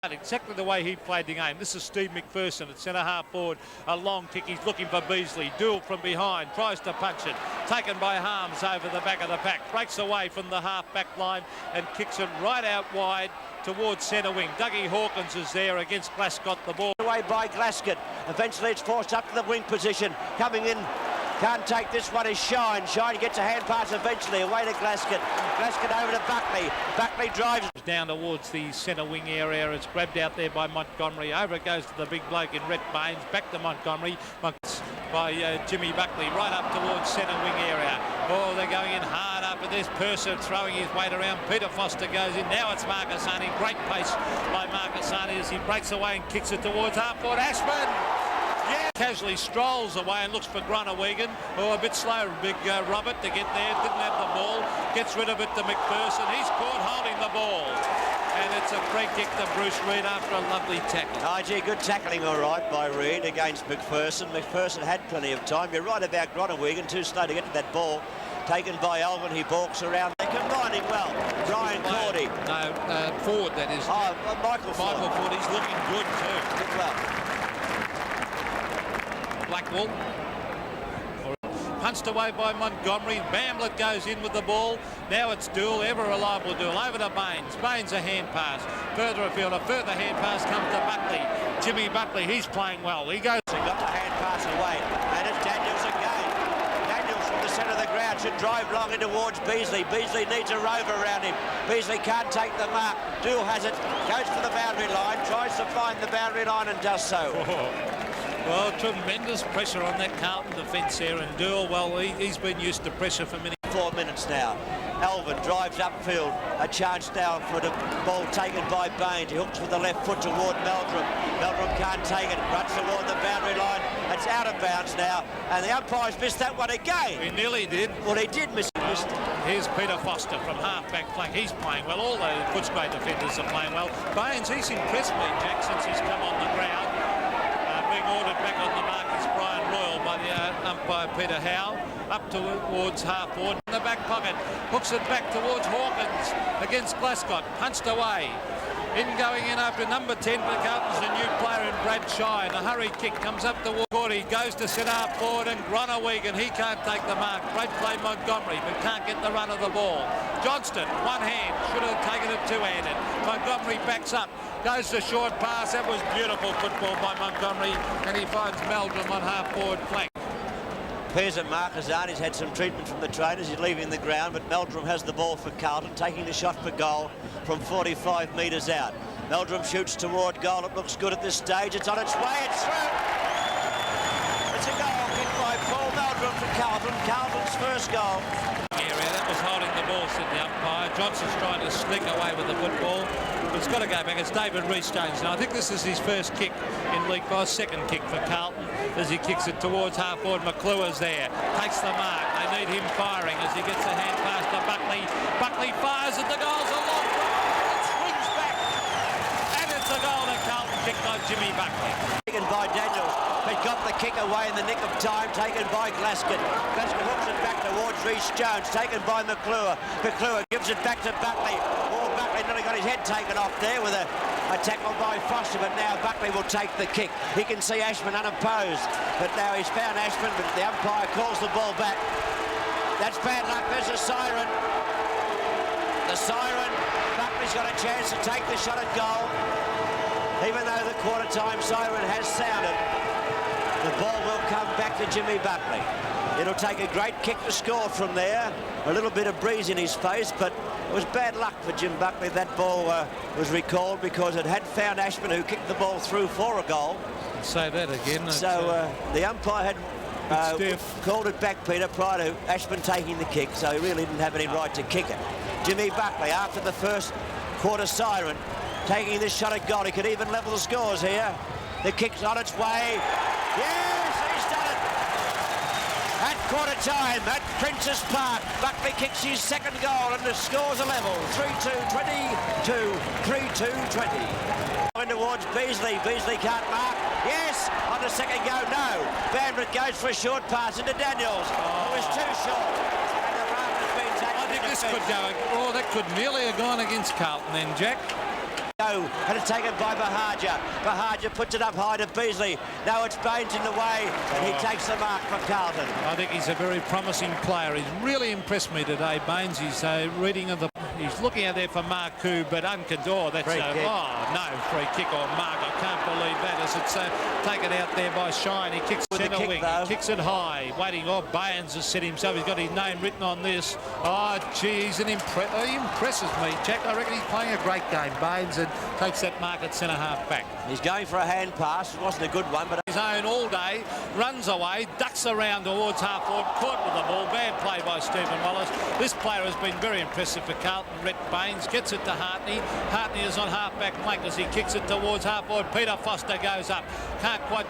Exactly the way he played the game. This is Steve McPherson at centre-half forward. A long kick. He's looking for Beasley. Duel from behind. Tries to punch it. Taken by Harms over the back of the pack. Breaks away from the half-back line and kicks it right out wide towards centre wing. Dougie Hawkins is there against Glascott. The ball away by Glascott. Eventually it's forced up to the wing position. Coming in. Can't take this one is Shine. Shine gets a hand pass eventually away to Glascott. Glascott over to Buckley. Buckley drives down towards the centre wing area. It's grabbed out there by Montgomery. Over it goes to the big bloke in Rhett Baines. Back to Montgomery. By Jimmy Buckley right up towards centre wing area. Oh, they're going in hard up with this. Purser throwing his weight around. Peter Foster goes in. Now it's Marcassani. Great pace by Marcassani as he breaks away and kicks it towards half-forward. Ashman! Yeah. Casually strolls away and looks for Grunawegan. Oh, a bit slow, big Robert to get there. Didn't have the ball. Gets rid of it to McPherson. He's caught holding the ball. And it's a free kick to Bruce Reid after a lovely tackle. Oh, gee, good tackling, all right, by Reid against McPherson. McPherson had plenty of time. You're right about Grunawegan. Too slow to get to that ball. Taken by Elvin. He balks around. They're combining well. Brian Cordy. No, Ford, that is. Oh, Michael Ford. Michael Ford. He's looking good, too. Good well. Blackwell. Punched away by Montgomery. Bamblett goes in with the ball. Now it's Duel, ever reliable Duel. Over to Baines. Baines a hand pass. Further afield, a further hand pass comes to Buckley. Jimmy Buckley, he's playing well. He goes. He got the hand pass away. And it's Daniels again. Daniels from the centre of the ground should drive long in towards Beasley. Beasley needs a rover around him. Beasley can't take the mark. Duel has it. Goes for the boundary line. Tries to find the boundary line and does so. Well, tremendous pressure on that Carlton defence here, and Duel, well, he's been used to pressure for many. 4 minutes now. Elvin drives upfield. A chance now for the ball taken by Baines. He hooks with the left foot toward Meldrum. Meldrum can't take it. Runs toward the boundary line. It's out of bounds now, and the umpire's missed that one again. He nearly did. Well, he did miss it. Here's Peter Foster from half-back flank. He's playing well. All the Footscray defenders are playing well. Baines, he's impressed me, Jack, since he's come on the ground. Being ordered back on the mark is Brian Royal by the umpire Peter Howe. Up towards half-forward in the back pocket. Hooks it back towards Hawkins against Glascott. Punched away. Going in after number 10 for Carlton's a new player in Brad Shine. A hurried kick comes up towards Cordy. Goes to centre half forward and Grunawegan. He can't take the mark. Great play Montgomery, but can't get the run of the ball. Johnston, one hand. Should have taken it two-handed. Montgomery backs up. Goes to short pass. That was beautiful football by Montgomery. And he finds Meldrum on half-forward flank. Appears that Marcassani's had some treatment from the trainers. He's leaving the ground, but Meldrum has the ball for Carlton, taking the shot for goal from 45 metres out. Meldrum shoots toward goal. It looks good at this stage. It's on its way. It's through. It's a goal kicked by Paul Meldrum for Carlton. Carlton's first goal. That was holding the ball, said the umpire. Johnson's trying to sneak away with the football. But it's got to go back. It's David Rhys-Jones. And I think this is his first kick in League 5, second kick for Carlton as he kicks it towards half-forward. McClure's there. Takes the mark. They need him firing as he gets a hand pass to Buckley. Buckley fires at the goals. A long ball. It swings back. And it's a goal that Carlton kicked by Jimmy Buckley. Taken by Daniels. He got the kick away in the nick of time. Taken by Glascott. Glascott hooks it back towards Rhys-Jones. Taken by McClure. McClure gives it back to Buckley. Oh, Buckley nearly got his head taken off there with a tackle by Foster, but now Buckley will take the kick. He can see Ashman unopposed, but now he's found Ashman, but the umpire calls the ball back. That's bad luck. There's a siren. The siren. Buckley's got a chance to take the shot at goal. Even though the quarter-time siren has sounded, the ball will come back to Jimmy Buckley. It'll take a great kick to score from there. A little bit of breeze in his face, but it was bad luck for Jim Buckley. That ball was recalled because it had found Ashman, who kicked the ball through for a goal. Say that again. So the umpire had called it back, Peter, prior to Ashman taking the kick, so he really didn't have any right to kick it. Jimmy Buckley, after the first quarter siren, taking this shot at goal. He could even level the scores here. The kick's on its way. Yes, he's done it. At quarter time at Princes Park, Buckley kicks his second goal and the scores are level. 3-2-22, 3-2-20. Towards Beasley. Beasley can't mark. Yes, on the second go, no. Bamblett goes for a short pass into Daniels. It was too short. And the mark has been taken. I think this could go. Oh, that could nearly have gone against Carlton then, Jack. And it's taken by Bahaja. Bahaja puts it up high to Beasley. Now it's Baines in the way, and he takes the mark for Carlton. I think he's a very promising player. He's really impressed me today, Baines. He's reading of the... He's looking out there for Marcoux, but Uncador, that's no free kick on Mark. I can't believe that as it's taken out there by Shine. He kicks centre wing, he kicks it high, waiting. Oh, Baines has set himself. He's got his name written on this. Oh, gee, he impresses me, Jack. I reckon he's playing a great game, Baines, and takes that mark at centre half back. He's going for a hand pass. It wasn't a good one, but... His own all day, runs away, ducks around towards half forward, caught with the ball. Bad play by Stephen Wallace. This player has been very impressive for Carlton. Rhett Baines gets it to Hartney. Hartney is on half-back flank as he kicks it towards half-forward. Peter Foster goes up. Can't quite...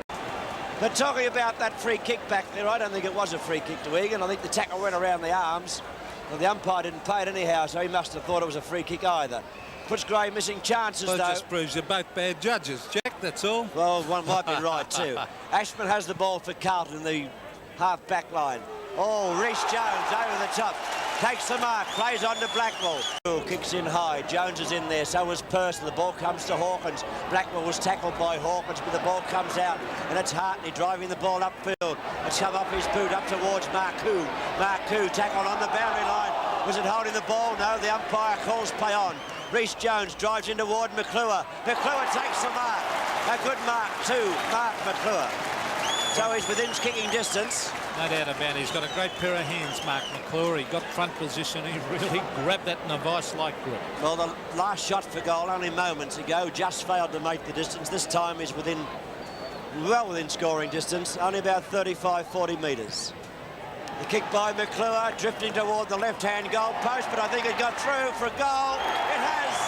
But talking about that free kick back there, I don't think it was a free kick to Egan. I think the tackle went around the arms. Well, the umpire didn't pay it anyhow, so he must have thought it was a free kick either. Footscray missing chances, though. That just proves you're both bad judges, Jack, that's all. Well, one might be right, too. Ashman has the ball for Carlton in the half-back line. Oh, Reece Jones over the top. Takes the mark, plays on to Blackwell. Kicks in high, Jones is in there, so was Pearson. The ball comes to Hawkins. Blackwell was tackled by Hawkins, but the ball comes out, and it's Hartney driving the ball upfield. It's come up his boot up towards Marcoux. Marcoux tackled on the boundary line. Was it holding the ball? No, the umpire calls play on. Reece Jones drives in toward McClure. McClure takes the mark. A good mark too, Mark McClure. So he's within kicking distance. No doubt about it. He's got a great pair of hands, Mark McClure. He got front position. He really grabbed that in a vice-like grip. Well, the last shot for goal only moments ago just failed to make the distance. This time he's well within scoring distance, only about 35, 40 metres. The kick by McClure, drifting toward the left-hand goal post, but I think it got through for a goal. It has!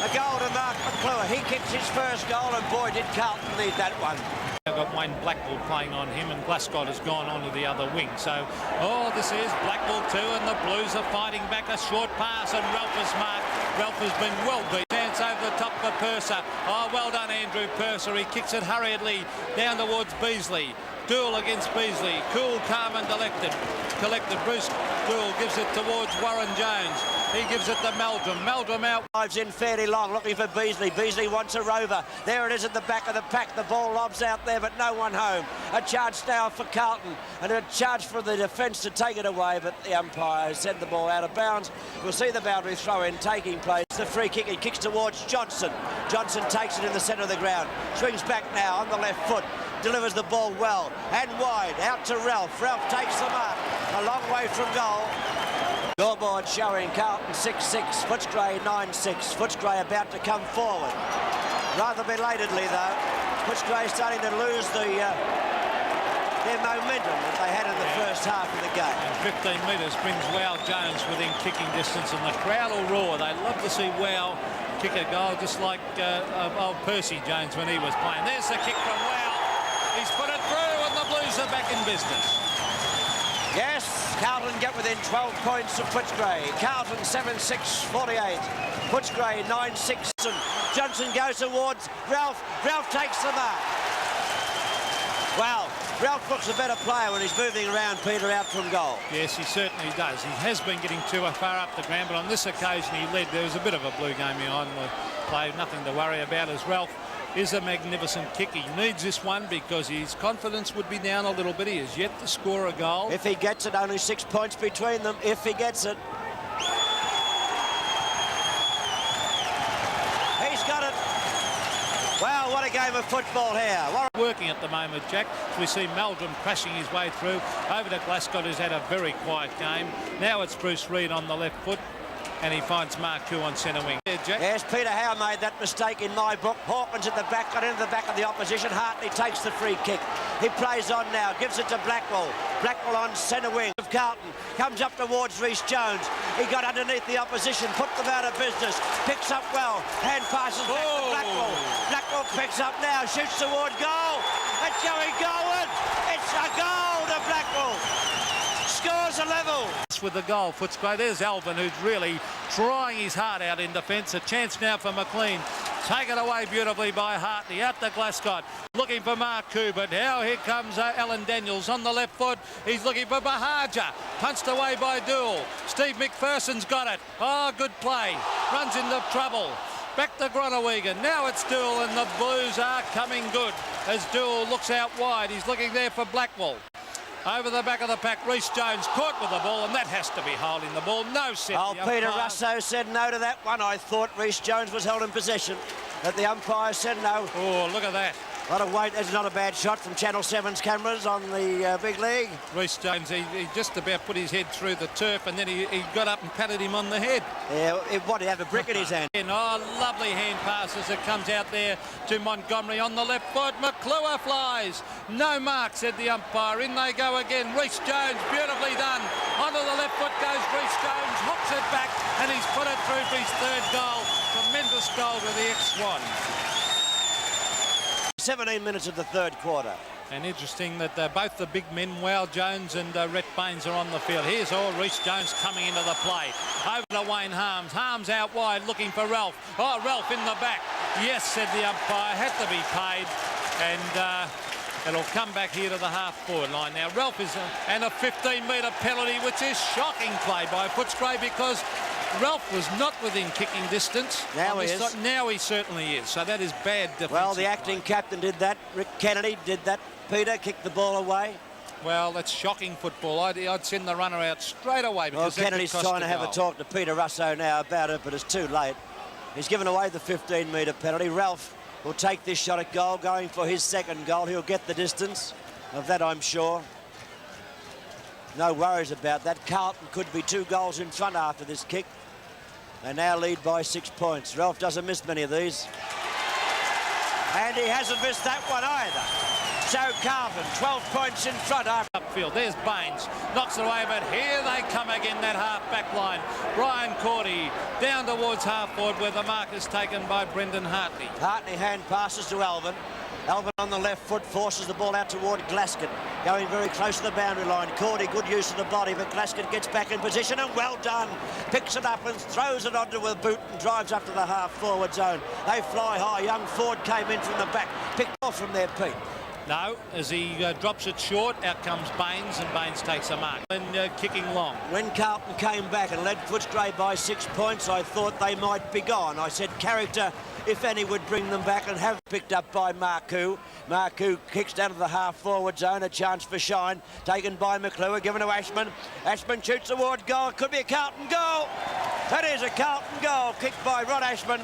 A goal to Mark McClure. He kicks his first goal, and boy, did Carlton need that one. I've got Wayne Blackwell playing on him, and Glasgow has gone on to the other wing. So, oh, this is Blackwell too, and the Blues are fighting back. A short pass, and Ralph has marked. Ralph has been well beat. Chance over the top for Purser. Oh, well done, Andrew Purser. He kicks it hurriedly down towards Beasley. Duel against Beasley. Cool, calm and collected. Bruce Duel gives it towards Warren Jones. He gives it to Meldrum. Meldrum out. Drives in fairly long, looking for Beasley. Beasley wants a rover. There it is at the back of the pack. The ball lobs out there, but no one home. A charge now for Carlton, and a charge for the defence to take it away, but the umpire has sent the ball out of bounds. We'll see the boundary throw-in taking place. The free kick, he kicks towards Johnson. Johnson takes it in the centre of the ground. Swings back now on the left foot. Delivers the ball well and wide out to Ralph. Ralph takes the mark a long way from goal. Scoreboard showing Carlton 6-6, Footscray 9-6. Footscray about to come forward. Rather belatedly though. Footscray starting to lose their momentum that they had in the first half of the game. And 15 metres brings Wow Jones within kicking distance, and the crowd will roar. They love to see Wow kick a goal, just like old Percy Jones when he was playing. There's the kick from Wow. He's put it through, and the Blues are back in business. Yes, Carlton get within 12 points of Footscray. Carlton 7-6-48. Footscray 9-6. Johnson goes towards Ralph. Ralph takes the mark. Well, Ralph looks a better player when he's moving around Peter out from goal. Yes, he certainly does. He has been getting too far up the ground, but on this occasion he led. There was a bit of a blue game behind the play. Nothing to worry about as Ralph is a magnificent kick. He needs this one because his confidence would be down a little bit. He has yet to score a goal. If he gets it, only 6 points between them. If he gets it. He's got it. Wow, what a game of football here. Working at the moment, Jack. We see Meldrum crashing his way through. Over to Glasgow, who's had a very quiet game. Now it's Bruce Reid on the left foot, and he finds Marcoux on centre wing. Jack. Yes, Peter Howe made that mistake in my book. Hawkins at the back, got into the back of the opposition. Hartney takes the free kick. He plays on now, gives it to Blackwell. Blackwell on centre wing of Carlton. Comes up towards Reece Jones. He got underneath the opposition, put them out of business. Picks up well. Hand passes back to Blackwell. Blackwell picks up now, shoots toward goal. It's going Gowan. It's a goal to Blackwell. Scores a level. With the goal, Footscray. There's Alvin, who's really trying his heart out in defence. A chance now for McLean. Taken away beautifully by Hartney. Out to Glasgow. Looking for Marcoux, but now here comes Alan Daniels on the left foot. He's looking for Bahaja. Punched away by Duel. Steve McPherson's got it. Oh, good play. Runs into trouble. Back to Groenewegen. Now it's Dool, and the Blues are coming good as Dool looks out wide. He's looking there for Blackwell. Over the back of the pack, Rhys Jones caught with the ball, and that has to be holding the ball. No set. Oh, Peter Russo said no to that one. I thought Rhys Jones was held in possession, but the umpire said no. Oh, look at that. A lot of weight. That's not a bad shot from Channel 7's cameras on the big league. Rhys Jones, he just about put his head through the turf, and then he got up and patted him on the head. Yeah, what, he had a brick in his hand. Oh, lovely hand passes. It comes out there to Montgomery on the left foot. McClure flies. No mark, said the umpire. In they go again. Rhys Jones, beautifully done. Onto the left foot goes Rhys Jones, hooks it back, and he's put it through for his third goal. Tremendous goal to the ex-Swan. 17 minutes of the third quarter. And interesting that both the big men, Wow Jones and Rhett Baines, are on the field. Here's Rhys Jones coming into the play. Over to Wayne Harms. Harms out wide looking for Ralph. Oh, Ralph in the back. Yes, said the umpire. Had to be paid. And it'll come back here to the half-forward line. Now, Ralph is and a 15-metre penalty, which is shocking play by Footscray because Ralph was not within kicking distance. Now he is. Now he certainly is. So that is bad defence. Well, the acting captain did that. Rick Kennedy did that. Peter kicked the ball away. Well, that's shocking football. I'd send the runner out straight away. Well, Kennedy's trying to have a talk to Peter Russo now about it, but it's too late. He's given away the 15-metre penalty. Ralph will take this shot at goal, going for his second goal. He'll get the distance. Of that, I'm sure. No worries about that. Carlton could be 2 goals in front after this kick. They now lead by 6 points. Ralph doesn't miss many of these. And he hasn't missed that one either. So Carlton, 12 points in front after. Upfield, there's Baines. Knocks it away, but here they come again, that half-back line. Brian Cordy down towards half-forward where the mark is taken by Brendan Hartley. Hartley hand passes to Alvin. Alvin on the left foot forces the ball out toward Glasgow, going very close to the boundary line. Cordy, good use of the body, but Glasgow gets back in position and well done. Picks it up and throws it onto a boot and drives up to the half-forward zone. They fly high. Young Ford came in from the back, picked off from there, Pete. No, as he drops it short, out comes Baines, and Baines takes a mark. And kicking long. When Carlton came back and led Footscray by 6 points, I thought they might be gone. I said character, if any, would bring them back, and have picked up by Marcoux. Marcoux kicks down to the half-forward zone, a chance for shine. Taken by McClure, given to Ashman. Ashman shoots toward goal. Could be a Carlton goal. That is a Carlton goal, kicked by Rod Ashman.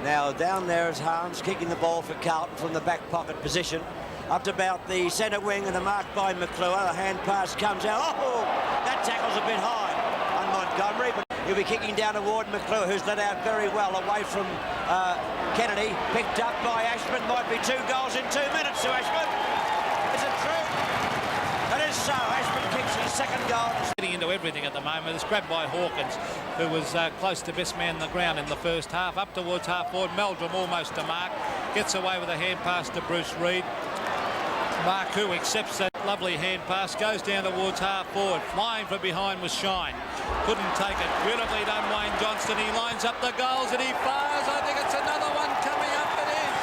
Now down there is Harms, kicking the ball for Carlton from the back pocket position. Up to about the centre wing and a mark by McClure. The hand pass comes out. Oh, that tackle's a bit high on Montgomery, but he'll be kicking down toward McClure, who's let out very well away from Kennedy. Picked up by Ashman. Might be 2 goals in 2 minutes to Ashman. Is it true? That is so. Ashman kicks his second goal. Getting into everything at the moment. It's grabbed by Hawkins, who was close to best man on the ground in the first half. Up towards half-forward. Meldrum almost to mark. Gets away with a hand pass to Bruce Reid. Marcoux accepts that lovely hand pass, goes down towards half-forward. Flying from behind was Shine. Couldn't take it. Beautifully done, Wayne Johnston. He lines up the goals and he fires. I think it's another one coming up. It is.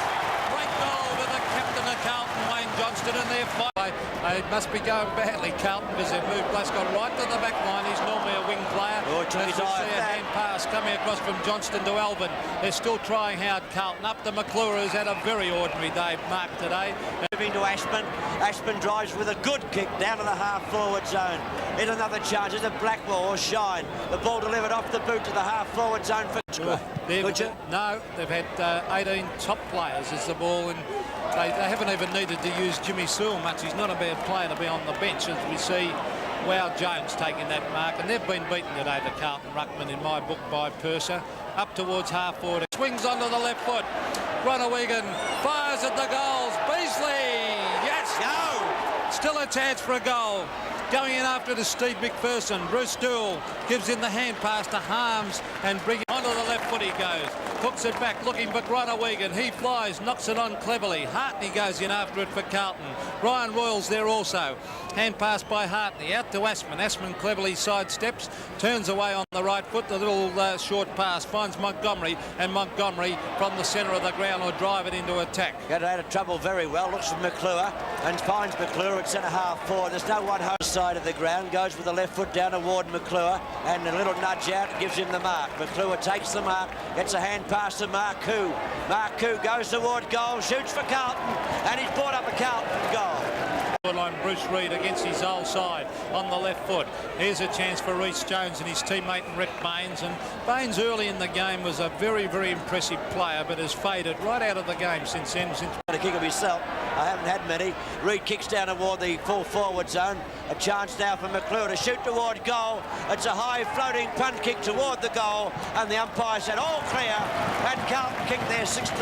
Great goal to the captain of Carlton, Wayne Johnston, and they're fighting. They must be going badly, Carlton, because they've moved Glasgow right to the back line. He's normally a wing player. Oh, took his eye see a hand pass coming across from Johnston to Alvin. They're still trying hard, Carlton. Up to McClure, who's had a very ordinary day, Mark, today. Moving to Ashman. Ashman drives with a good kick down to the half-forward zone. In another chance. Is it Blackwell or Shine? The ball delivered off the boot to the half-forward zone for No, they've had 18 top players as the ball, and they haven't even needed to use Jimmy Sewell much. He's not a bad player to be on the bench, as we see Wow Jones taking that mark, and they've been beaten today, the Carlton Ruckman, in my book, by Purser. Up towards half-forward. Swings onto the left foot. Groenewegen fires at the goals. Beasley! Yes! No! Still a chance for a goal. Going in after it is Steve McPherson. Bruce Dool gives in the hand pass to Harms and bring it onto the left foot he goes. Hooks it back looking for Groenewegen. He flies, knocks it on cleverly. Hartney goes in after it for Carlton. Ryan Royals there also. Hand pass by Hartney out to Asman. Asman cleverly sidesteps, turns away on the right foot. The little short pass finds Montgomery, and Montgomery from the centre of the ground will drive it into attack. Got out of trouble very well. Looks for McClure and finds McClure at centre half forward. There's no one host side of the ground. Goes with the left foot down toward McClure, and a little nudge out gives him the mark. McClure takes the mark, gets a hand pass to Marcoux. Marcoux goes toward goal, shoots for Carlton, and he's brought up a Carlton goal. Line Bruce Reid against his old side on the left foot. Here's a chance for Rhys Jones and his teammate Rick Baines. And Baines early in the game was a very, very impressive player, but has faded right out of the game since then. A kick of himself. I haven't had many. Reid kicks down toward the full forward zone. A chance now for McClure to shoot toward goal. It's a high floating punt kick toward the goal, and the umpire said all clear, and Carlton kicked their 16th.